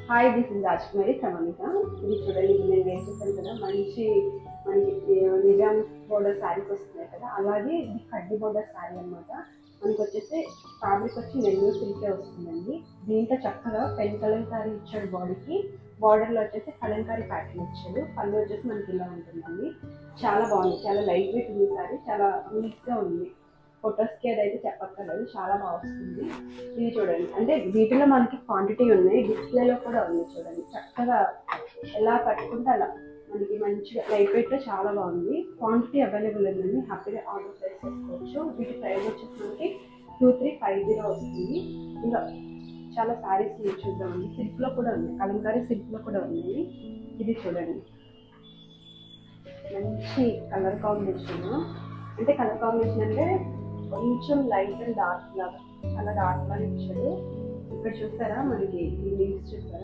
Hi, this is రాజకుమారి ప్రమాణిక. ఇది చూడండి, ఇది నేను వేసుకుంటాను కదా, మంచి మనకి నిజాం బోర్డర్ శారీస్ వస్తున్నాయి కదా, అలాగే ఇది కడ్డీ బోర్డర్ శారీ అనమాట. మనకి వచ్చేసి ఫ్యాబ్రిక్ వచ్చి నెల్లూరు సిల్కే వస్తుందండి. దీంట్లో చక్కగా పెన్ కలంకారీ ఇచ్చాడు బాడీకి. బార్డర్లో వచ్చేసి కలంకారీ ప్యాటర్న్ ఇచ్చాడు. పళ్ళు వచ్చేసి మనకి ఇలా ఉంటుందండి. చాలా బాగుంది, చాలా లైట్ వెయిట్ ఉంది శారీ, చాలా నీట్గా ఉంది. ఫొటోస్కి అదైతే చెప్పక్కర్లేదు, చాలా బాగా వస్తుంది. ఇది చూడండి, అంటే వీటిలో మనకి క్వాంటిటీ ఉన్నాయి, డిస్ప్లేలో కూడా ఉంది చూడండి. చక్కగా ఎలా కట్టుకుంటే అలా మనకి మంచిగా లైట్ వెయిట్లో చాలా బాగుంది. క్వాంటిటీ అవైలబుల్ ఉందండి, హ్యాపీగా ఆర్డర్ ప్లేస్ చేసుకోవచ్చు. వీటి ప్రైస్ వచ్చేసి మనకి 2350 వస్తుంది. ఇంకా చాలా శారీస్ చూద్దామండి. సిల్క్లో కూడా ఉంది, కలంకారీ సిల్క్లో కూడా ఉంది. ఇది చూడండి, మంచి కలర్ కాంబినేషన్. అంటే కలర్ కాంబినేషన్ అంటే కొంచెం లైట్ అండ్ డార్క్ లాగా, అలా డార్క్ లాగా ఇచ్చాడు. ఇక్కడ చూస్తారా మనకి ఈ లీవ్స్ చూస్తారా.